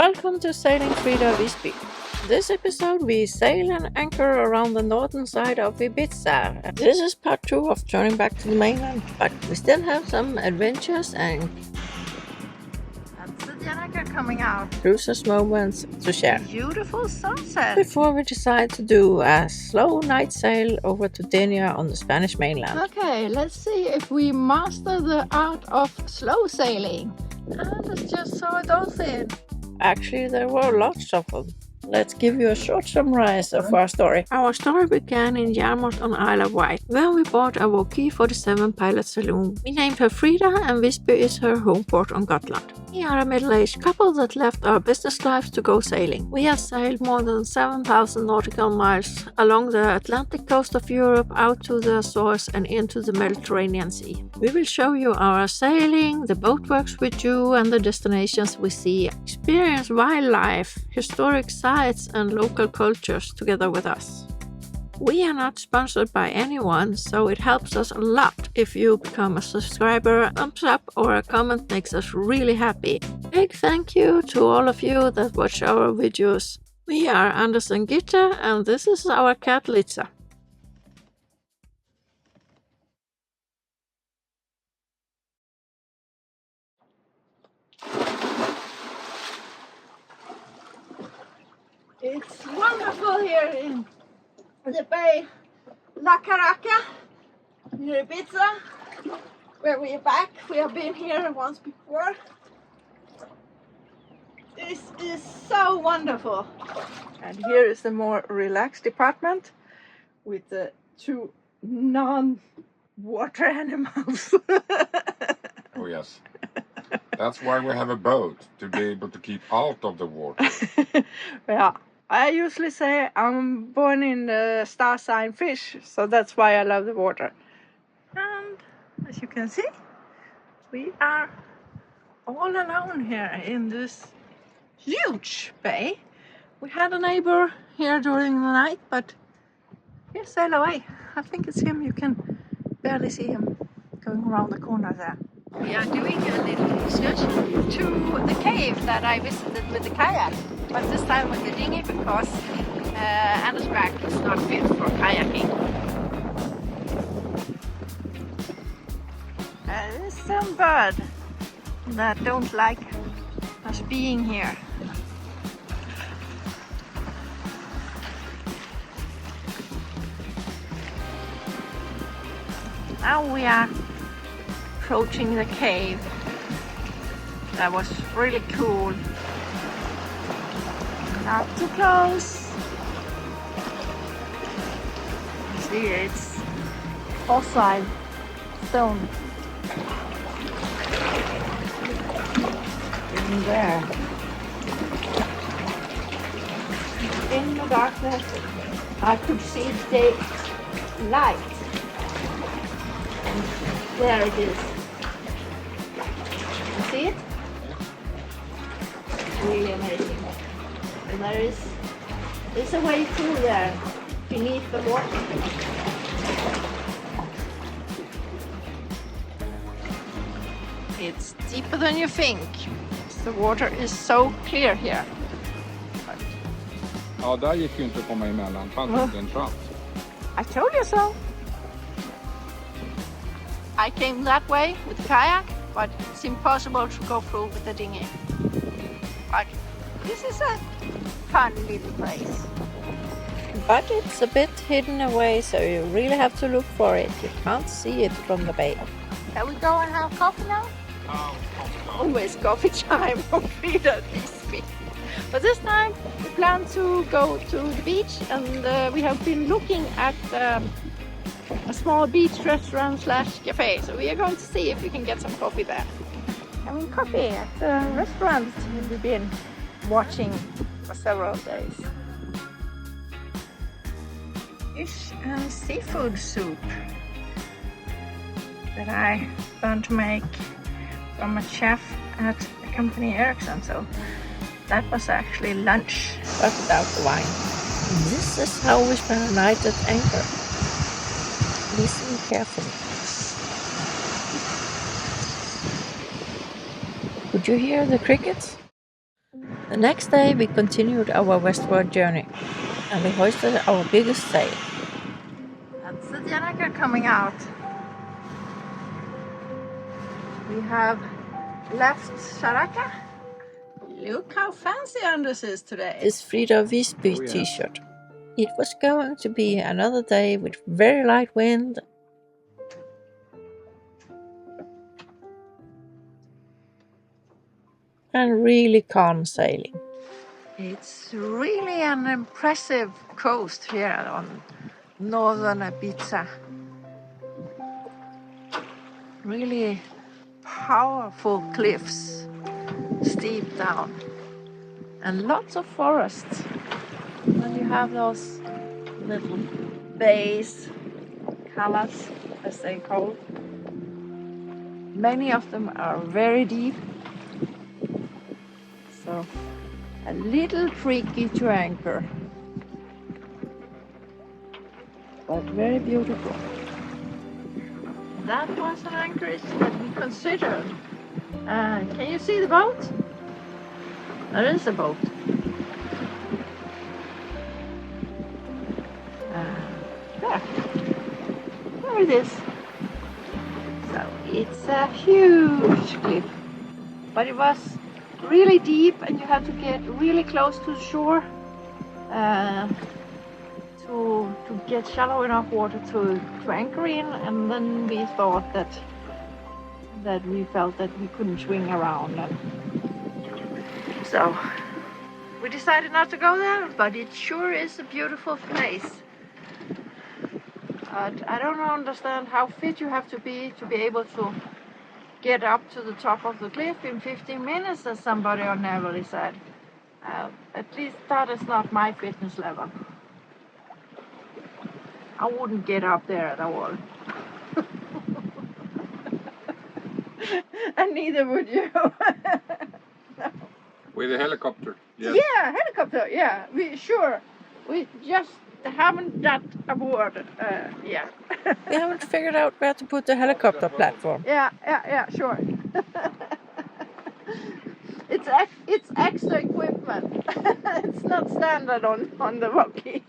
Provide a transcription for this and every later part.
Welcome to Sailing Frida Wisby. This episode we sail and anchor around the northern side of Ibiza. This is part 2 of turning back to the mainland, but we still have some adventures and that's the Denia coming out. cruises moments to share. Beautiful sunset. Before we decide to do a slow night sail over to Denia on the Spanish mainland. Okay, let's see if we master the art of slow sailing. Anders just saw a dolphin. Actually, there were lots of them. Let's give you a short summary of our story. Our story began in Yarmouth on Isle of Wight, where we bought a Wauquiez 47 pilot saloon. We named her Frida, and Wisby is her home port on Gotland. We are a middle-aged couple that left our business lives to go sailing. We have sailed more than 7,000 nautical miles along the Atlantic coast of Europe, out to the Azores and into the Mediterranean Sea. We will show you our sailing, the boat works we do, and the destinations we see. Experience wildlife, historic sites, and local cultures together with us. We are not sponsored by anyone, so it helps us a lot if you become a subscriber. A thumbs up or a comment makes us really happy. Big thank you to all of you that watch our videos. We are Anders and Gitte, and this is our cat Litza. It's wonderful here in the bay La Caraca, near Ibiza, where we are back. We have been here once before. This is so wonderful. And here is the more relaxed department with the two non-water animals. Oh yes. That's why we have a boat, to be able to keep out of the water. Yeah, I usually say I'm born in the star sign fish, so that's why I love the water. And as you can see, we are all alone here in this huge bay. We had a neighbor here during the night, but he sailed away. I think it's him. You can barely see him going around the corner there. We are doing a little excursion to the cave that I visited with the kayak, but this time with the dinghy because Anders' back is not fit for kayaking. There's some bird that don't like us being here. Now we are approaching the cave. That was really cool. Not too close. See, it's fossil stone. In there. In the darkness, I could see the light. And there it is. You see it? Really amazing. And there's a way through there, beneath the water. It's deeper than you think. The water is so clear here. Ja, där gick ju inte att komma emellan. Fanns inte en chans. I told you so. I came that way with the kayak, but it's impossible to go through with the dinghy. But this is a fun little place. But it's a bit hidden away, so you really have to look for it. You can't see it from the bay. Shall we go and have coffee now? Always coffee time on Frida at Wisby. But this time we plan to go to the beach, and we have been looking at a small beach restaurant / cafe. So we are going to see if we can get some coffee there. Having coffee at the restaurant we've been watching for several days. Fish and seafood soup that I learned to make from a chef at the company Ericsson. So that was actually lunch, But without the wine. This is how we spend a night at anchor. Listen carefully. Could you hear the crickets? The next day we continued our westward journey and we hoisted our biggest sail. That's the Denia coming out. We have left Sharaka. Look how fancy Anders is today. This Frida Wisby t-shirt. It was going to be another day with very light wind and really calm sailing. It's really an impressive coast here on northern Ibiza. Really powerful cliffs, steep down, and lots of forests. And you have those little bays, calas as they call. Many of them are very deep, so a little tricky to anchor, but very beautiful. That was an anchorage that we considered. Can you see the boat? There is a boat. There it is. So it's a huge cliff, but it was really deep and you had to get really close to the shore to get shallow enough water to anchor in, and then we thought that we felt that we couldn't swing around, and so we decided not to go there, but it sure is a beautiful place. I don't understand how fit you have to be able to get up to the top of the cliff in 15 minutes, as somebody on Naval said. At least that is not my fitness level. I wouldn't get up there at all. And neither would you. No. With a helicopter. Yes. Yeah, helicopter, yeah, we just haven't got aboard, yeah. We haven't figured out where to put the helicopter platform. Yeah, sure. It's extra equipment. It's not standard on the Wauquiez.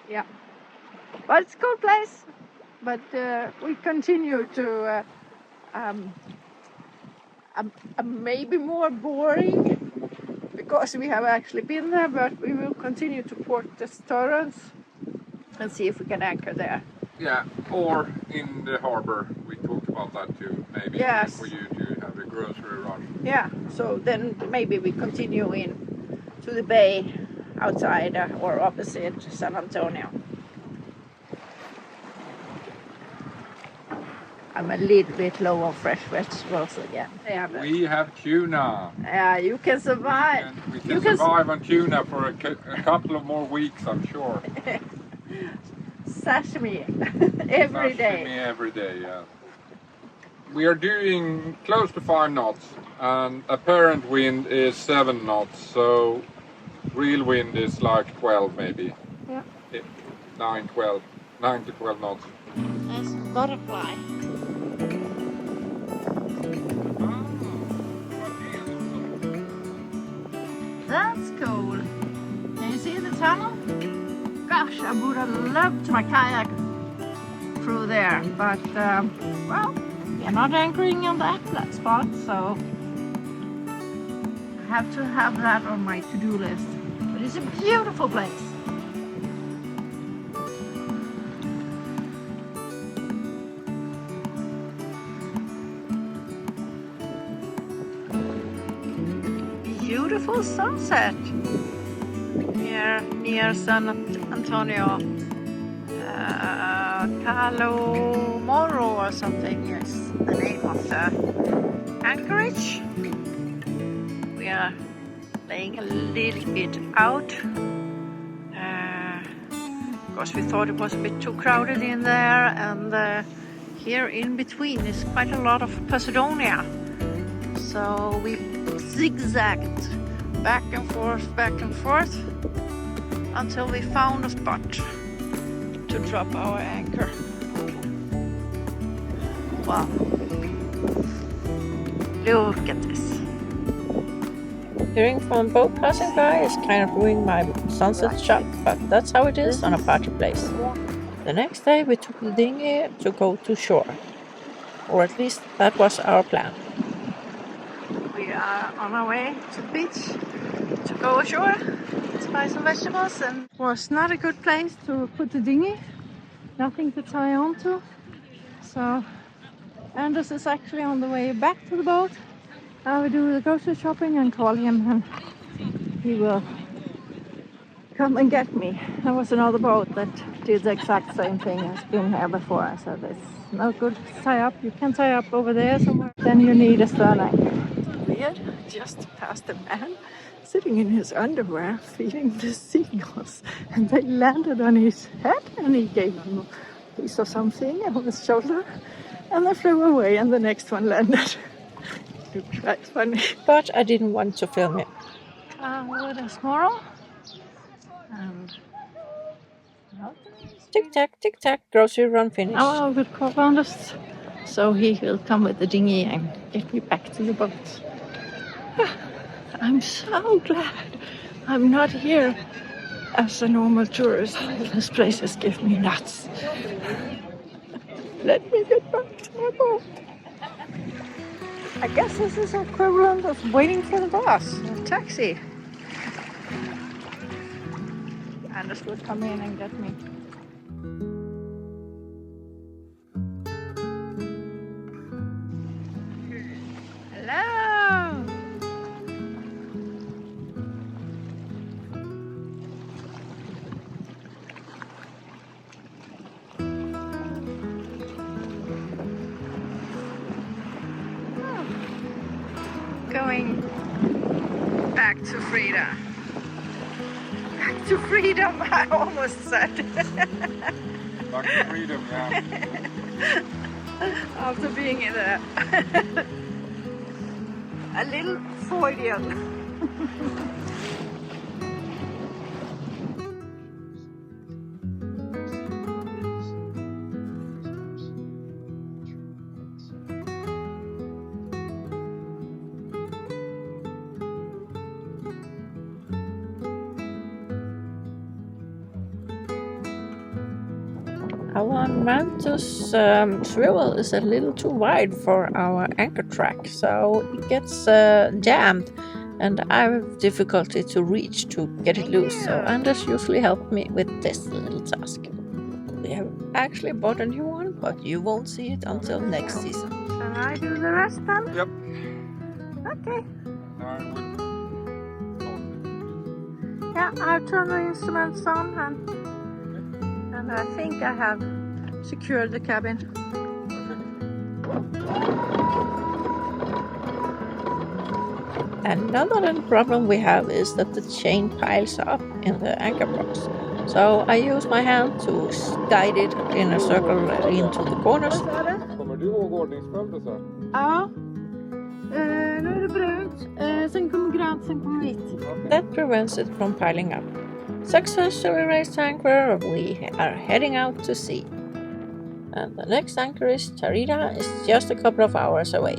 Yeah, but it's a cool place. But we continue to maybe more boring, because we have actually been there, but we will continue to port the Torrens and see if we can anchor there. Yeah, or in the harbor. We talked about that too, maybe. Yes. For you to have a grocery run. Yeah, so then maybe we continue in to the bay outside or opposite San Antonio. I'm a little bit low on fresh vegetables again. Yeah, We have tuna. yeah, you can survive. We can survive on tuna for a couple of more weeks, I'm sure. Sashimi every day. Sashimi every day, yeah. We are doing close to 5 knots, and apparent wind is 7 knots, so real wind is like 12 maybe. Yeah. 9 to 12 knots. There's a butterfly. That's cool. Can you see the tunnel? Gosh, I would have loved my kayak through there, but well, we're not anchoring on that flat spot, so I have to have that on my to-do list. But it's a beautiful place. Beautiful sunset here near San Antonio. Calomoro or something is the name of the anchorage. We are laying a little bit out because we thought it was a bit too crowded in there, and here in between is quite a lot of Posidonia. So we zigzagged back and forth until we found a spot to drop our anchor. Wow. Look at this. Hearing from a boat passing by is kind of ruining my sunset shot, but that's how it is on a party place. The next day we took the dinghy to go to shore. Or at least that was our plan. We are on our way to the beach to go ashore to buy some vegetables, and it was not a good place to put the dinghy. Nothing to tie on to. So Anders is actually on the way back to the boat. I will do the grocery shopping and call him, and he will come and get me. There was another boat that did the exact same thing as been here before. I said it's no good to tie up. You can tie up over there somewhere. Then you need a stern anchor. Weird. Just passed a man sitting in his underwear feeding the seagulls, and they landed on his head, and he gave them a piece of something on his shoulder, and they flew away, and the next one landed. It looked quite funny. But I didn't want to film it. With a smorl. And Tic tac, grocery run finished. now I will call Anders, so he will come with the dinghy and get me back to the boat. I'm so glad I'm not here as a normal tourist. This place has given me nuts. Let me get back to my boat. I guess this is equivalent of waiting for the bus, a taxi. Anders will come in and get me. Hello! Going back to Frida. Back to freedom, I almost said. Back to freedom, yeah. After being in a little Freudian. Our Mantus swivel is a little too wide for our anchor track, so it gets jammed, and I have difficulty to reach to get it loose, so Anders usually helps me with this little task. We have actually bought a new one, but you won't see it until next season. Shall I do the rest then? Yep. Okay. Now I will. Yeah, I'll turn the instruments on, and I think I have secured the cabin. Another little problem we have is that the chain piles up in the anchor box. So I use my hand to guide it in a circle into the corners. Kommer du ihåg ordningsföljden så? Ja. Nu är det brunt, sen kommer grönt, sen kommer vitt. That prevents it from piling up. Successfully raised anchor, we are heading out to sea. And the next anchorage, Frida, is just a couple of hours away.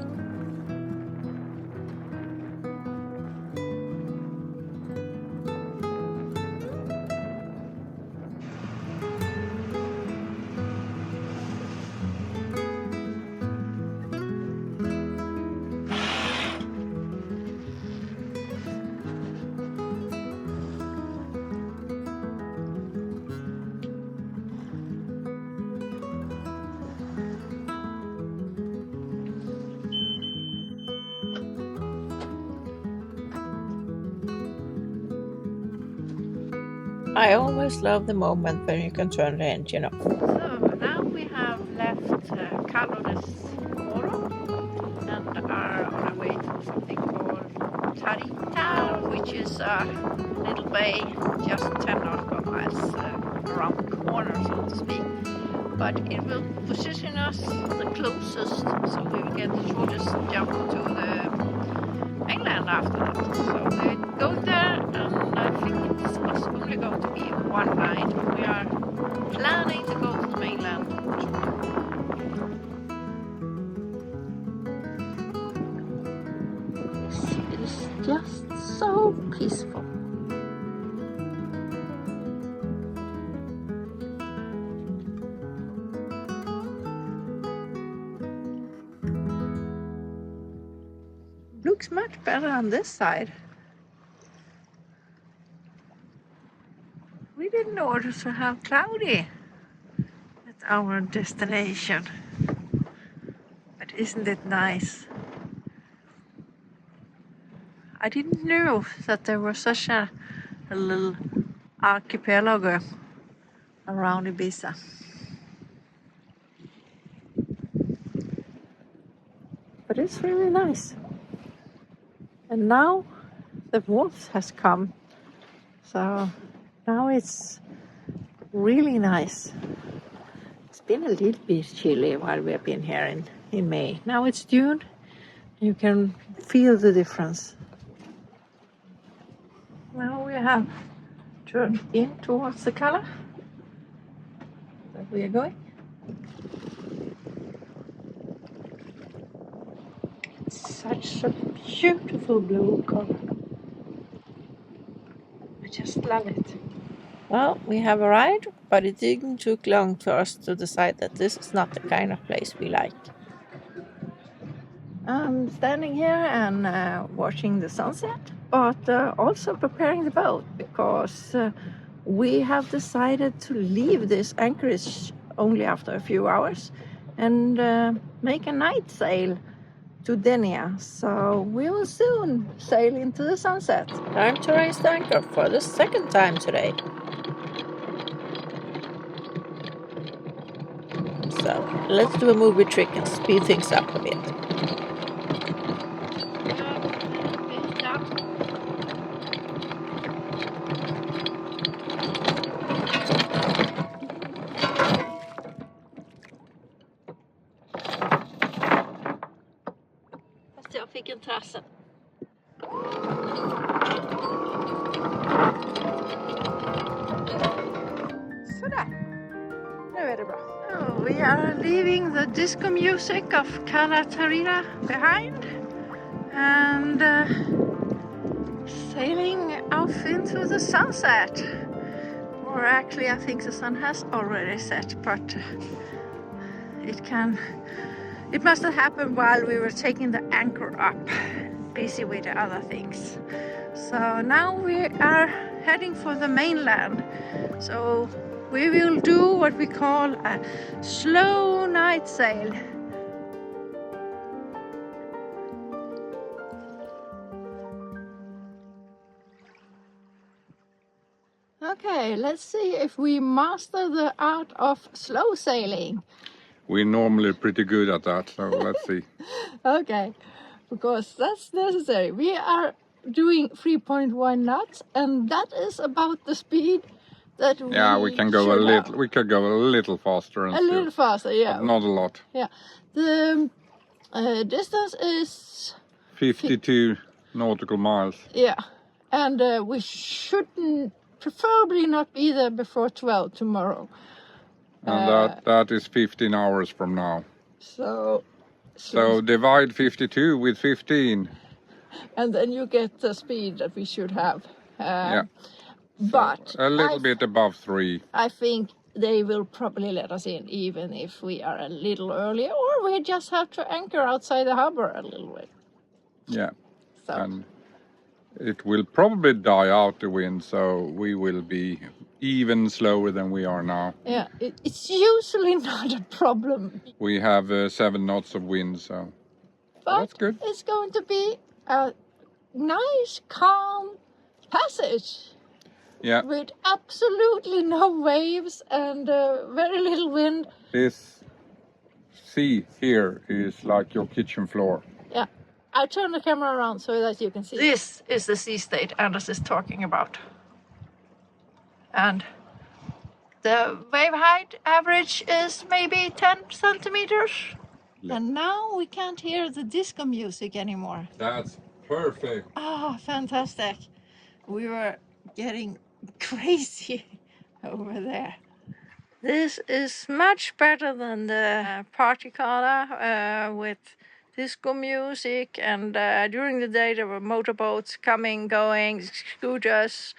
I always love the moment when you can turn the engine off. So now we have left Calo del Oro and are on our way to something called Tarita, which is a little bay just 10 nautical miles around the corner, so to speak. But it will position us the closest, so we will get the shortest jump to the mainland after that. So we go there, and I think it's only going to be one night. We are planning to go to the mainland tomorrow. just so peaceful. Looks much better on this side. We didn't order to have cloudy at our destination. But isn't it nice? I didn't know that there was such a little archipelago around Ibiza. But it's really nice. And now the warmth has come. So now it's really nice. It's been a little bit chilly while we have been here in May. Now it's June. You can feel the difference. Now we have turned in towards the color that we are going. It's such a beautiful blue color. I just love it. Well, we have arrived, but it didn't take long for us to decide that this is not the kind of place we like. I'm standing here and watching the sunset, but also preparing the boat because we have decided to leave this Anchorage only after a few hours and make a night sail to Denia. So we will soon sail into the sunset. Time to raise the anchor for the second time today. So let's do a movie trick and speed things up a bit. Fast jag fick en trassel. Sådär. Nu är det bra. We are leaving the disco music of Frida behind and sailing off into the sunset. Or actually, I think the sun has already set, but it must have happened while we were taking the anchor up, busy with the other things. So now we are heading for the mainland. So we will do what we call a slow night sail. Okay, let's see if we master the art of slow sailing. We're normally pretty good at that, so let's see. Okay, because that's necessary. We are doing 3.1 knots, and that is about the speed that we can go a little. We could go a little faster. And a little faster, yeah. But not a lot. Yeah, the distance is 52 nautical miles. Yeah, and we shouldn't, preferably not be there before 12 tomorrow. And that is 15 hours from now. So divide 52 with 15. And then you get the speed that we should have. Yeah. But a little bit above 3. I think they will probably let us in even if we are a little early, or we just have to anchor outside the harbor a little bit. Yeah. So. And it will probably die out the wind, so we will be even slower than we are now. Yeah, it's usually not a problem. We have 7 knots of wind, so that's good. It's going to be a nice, calm passage. Yeah. With absolutely no waves and very little wind. This sea here is like your kitchen floor. Yeah. I'll turn the camera around so that you can see. This is the sea state Anders is talking about. And the wave height average is maybe 10 centimeters. Yeah. And now we can't hear the disco music anymore. That's perfect. Oh, fantastic. We were getting crazy over there. This is much better than the party color with disco music, and during the day there were motorboats coming, going, scooters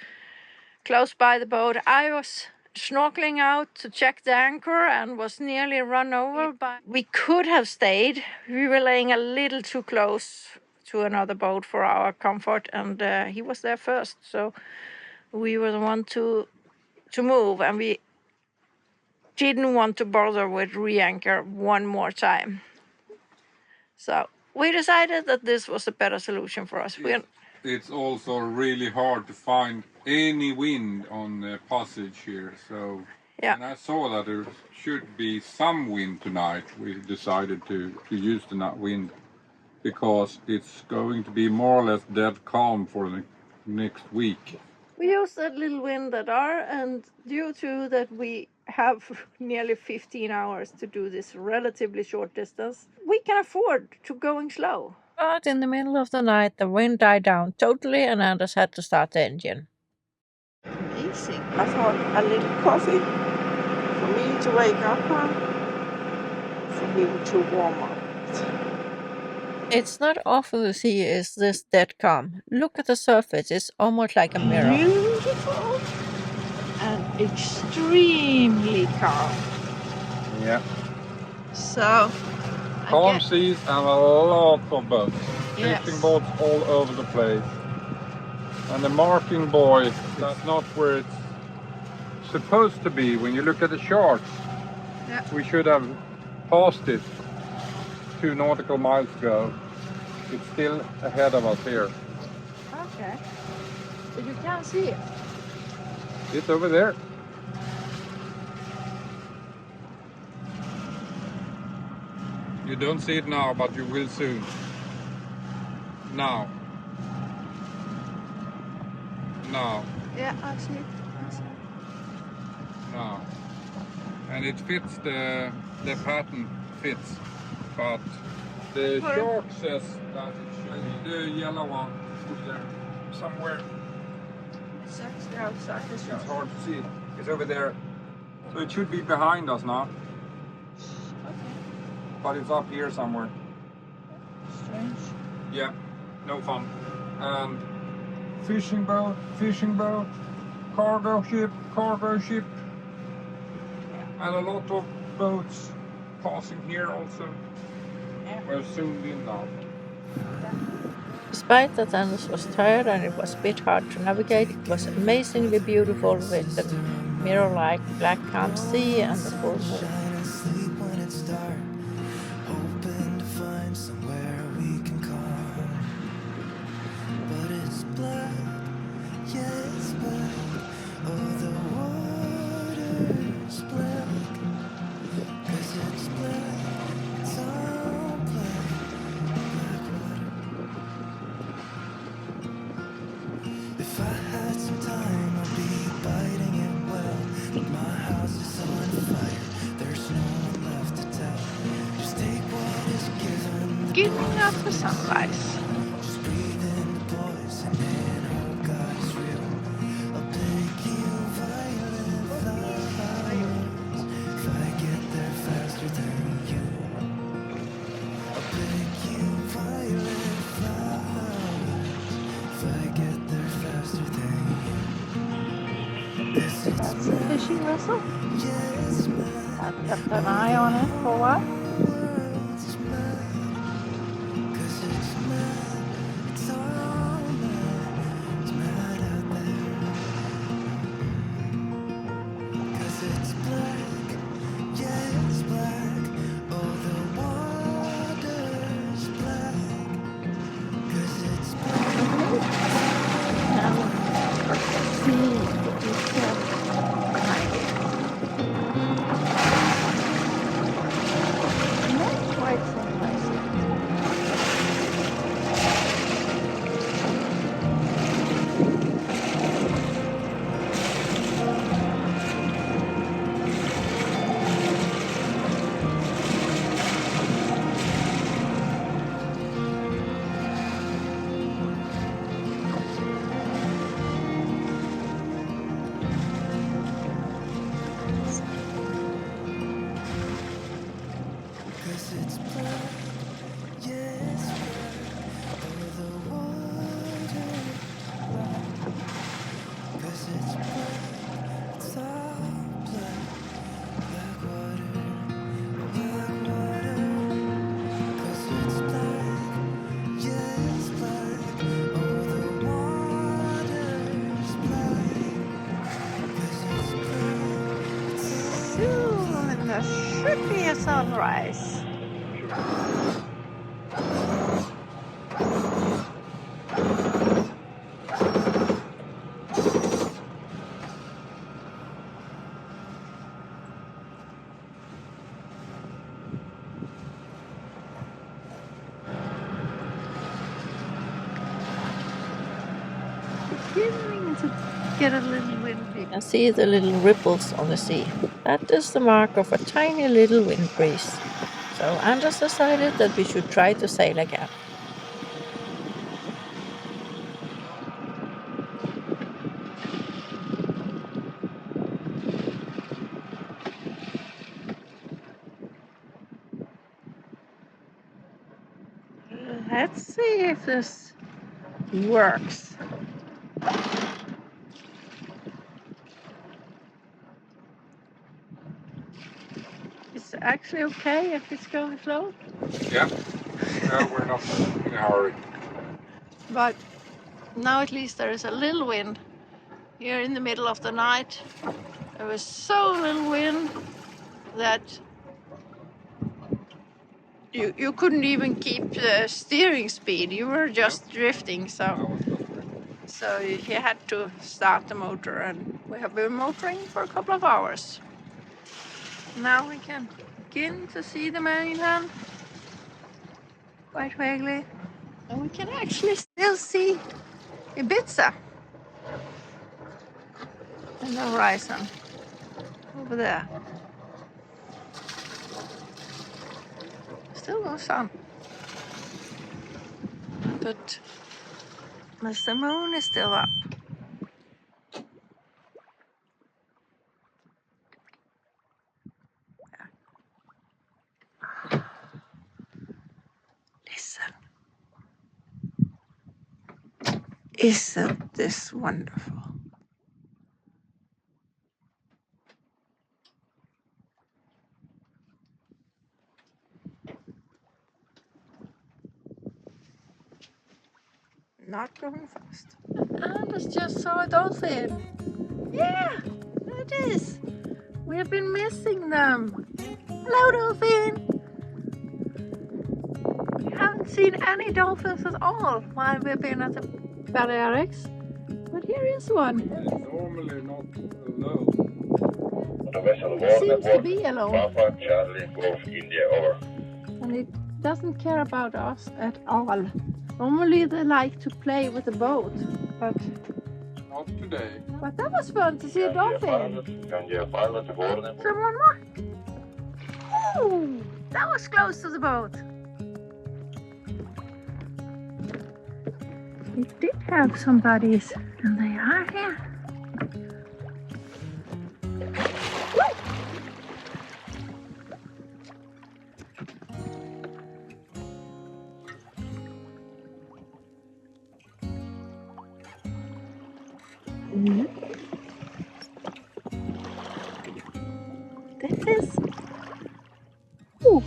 close by the boat. I was snorkeling out to check the anchor and was nearly run over by. We could have stayed. We were laying a little too close to another boat for our comfort, and he was there first, so we were the one to move, and we didn't want to bother with re-anchor one more time. So we decided that this was a better solution for us. It's also really hard to find any wind on the passage here, so and I saw that there should be some wind tonight. We decided to use the wind because it's going to be more or less dead calm for the next week. We use that little wind that are, and due to that we have nearly 15 hours to do this relatively short distance, we can afford to going slow. But in the middle of the night, the wind died down totally and Anders had to start the engine. Amazing. I thought a little coffee for me to wake up on, for me to warm up. It's not often the sea is this dead calm. Look at the surface, it's almost like a mirror. Beautiful and extremely calm. Yeah. So calm seas and a lot of boats. Fishing boats all over the place. And the marking buoy, that's not where it's supposed to be. When you look at the charts, we should have passed it 2 nautical miles ago. It's still ahead of us here. Okay. But you can't see it. It's over there. You don't see it now, but you will soon. Now. Now. Yeah, I see it. Now. And it fits, the pattern fits, but the shark says that it should be the yellow one over there somewhere. It's actually outside the shop. It's hard to see. It's over there. So it should be behind us now. But it's up here somewhere. Strange. Yeah, no fun. And fishing boat, cargo ship, and a lot of boats passing here also. We're zoomed in now. Despite that Anders was tired and it was a bit hard to navigate, it was amazingly beautiful with the mirror-like black calm sea and the full moon. Beginning of the sunrise. That's a fishing vessel. I've kept an eye on it for a while. should be a sunrise. Beginning to get a little windy. You can see the little ripples on the sea. That is the mark of a tiny little wind breeze. So Anders decided that we should try to sail again. Let's see if this works. It's actually okay if it's going slow. Yeah. No, we're not in a hurry. But now at least there is a little wind. Here in the middle of the night, there was so little wind that you couldn't even keep the steering speed. You were just drifting, so you had to start the motor, and we have been motoring for a couple of hours. Now we can begin to see the mainland quite vaguely, and we can actually still see Ibiza in the horizon over there. Still no sun, but the moon is still up. Listen. Isn't this wonderful? Not going fast. Anders just saw a dolphin. Yeah, it is. We have been missing them. Hello, dolphin. We haven't seen any dolphins at all while we've been at the Balearics. But here is one. It's normally not alone. It seems to be alone. Papa Charlie Golf India over. And it doesn't care about us at all. Normally they like to play with the boat, but Not today. that was fun to see a dolphin. Kan je pilot worden? Someone more? Ooh, that was close to the boat. We did have some buddies, and they are here. This is. Ooh.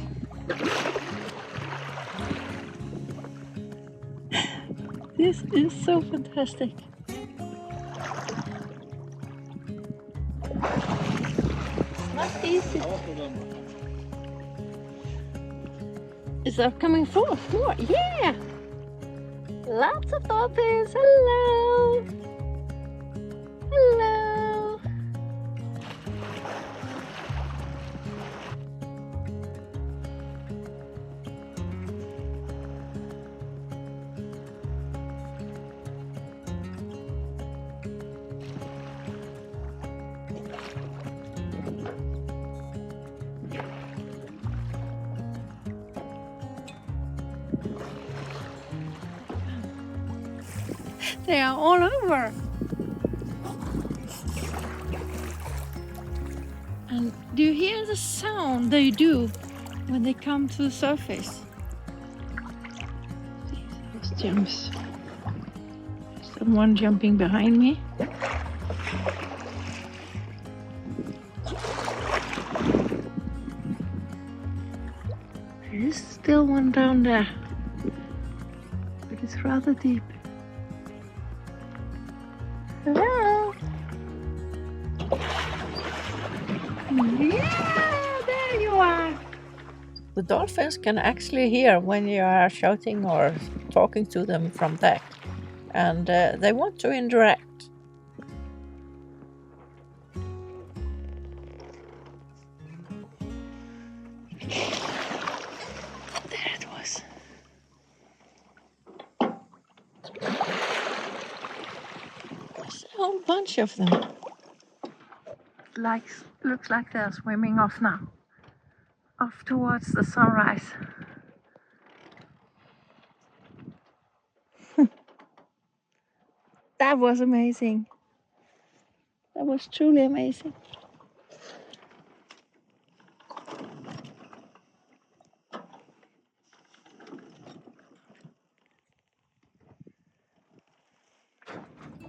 This is so fantastic. It's not easy. Is that coming forth more? Yeah! Lots of dolphins. Hello! Hello! They are all over. And do you hear the sound they do when they come to the surface? Those jumps. Someone jumping behind me. There is still one down there, but it's rather deep. Hello? Yeah, there you are. The dolphins can actually hear when you are shouting or talking to them from deck, and they want to interact. There it was. There's a whole bunch of them. Looks like they're swimming off now. Off towards the sunrise. That was amazing. That was truly amazing.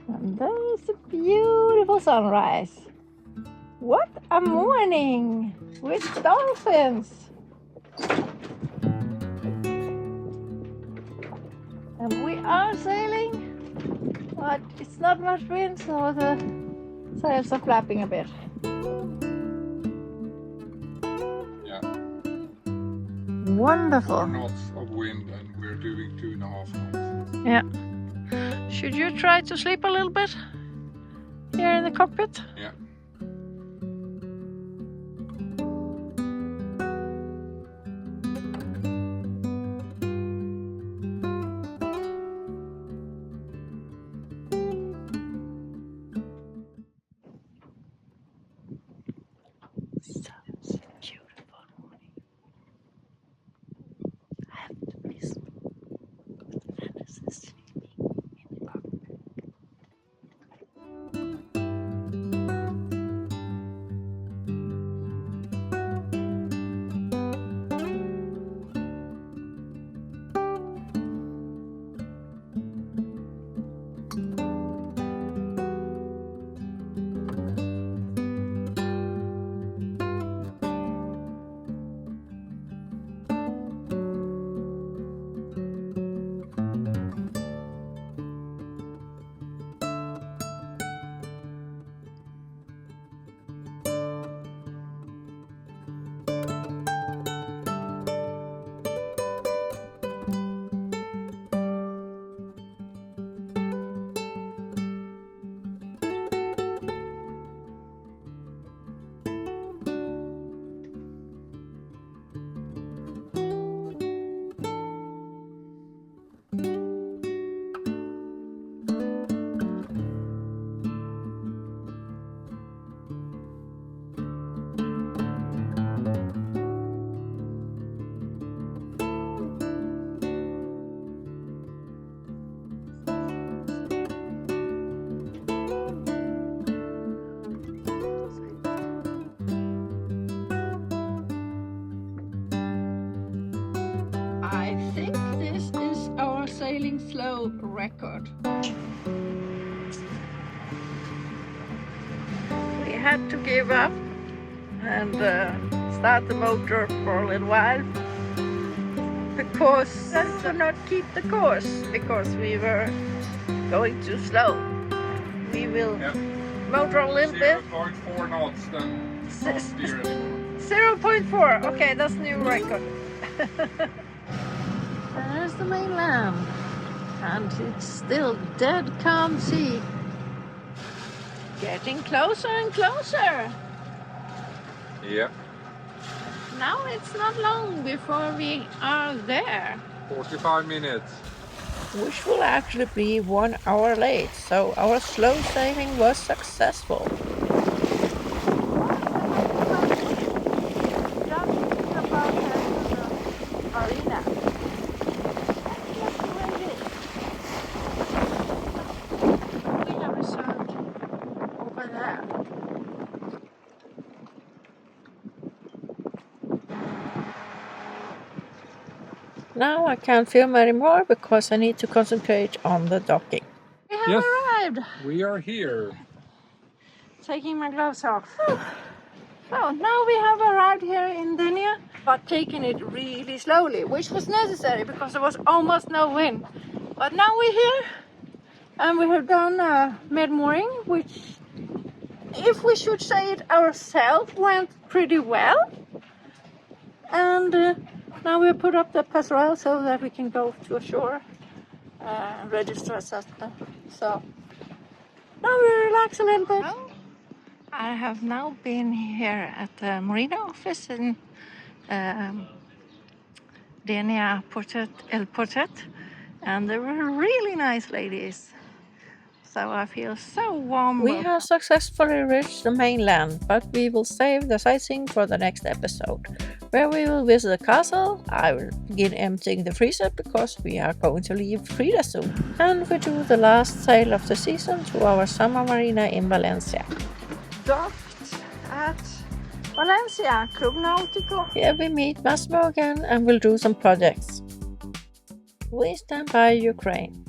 And there's a beautiful sunrise. What a morning with dolphins! And we are sailing, but it's not much wind, so the sails are flapping a bit. Yeah. Wonderful. 4 knots of wind and we're doing 2.5 knots. Yeah. Should you try to sleep a little bit here in the cockpit? Yeah. Such a beautiful morning. And Miss Anders is sleeping in the cockpit. I think this is our sailing slow record. We had to give up and start the motor for a little while because I could not keep the course because we were going too slow. We will motor a little bit. 0.4 knots, then not steer anymore. 0.4, okay, that's new record. There's the mainland, and it's still dead calm sea. Getting closer and closer. Yeah. Now it's not long before we are there. 45 minutes. Which will actually be 1 hour late, so our slow sailing was successful. Now I can't film anymore because I need to concentrate on the docking. We have arrived. We are here. Taking my gloves off. So now we have arrived here in Denia, but taking it really slowly, which was necessary because there was almost no wind. But now we're here and we have done mid-mooring, which, if we should say it ourselves, went pretty well. And Now we put up the passerelle so that we can go to a shore and register us. So now we relax a little bit. Well, I have now been here at the marina office in Denia Portet, and they were really nice ladies. So I feel so warm. We have successfully reached the mainland, but we will save the sightseeing for the next episode, where we will visit the castle. I will begin emptying the freezer because we are going to leave Frida soon. And we do the last sail of the season to our summer marina in Valencia. Docked at Valencia, Club Nautico. Here we meet Massimo again and we'll do some projects. We stand by Ukraine.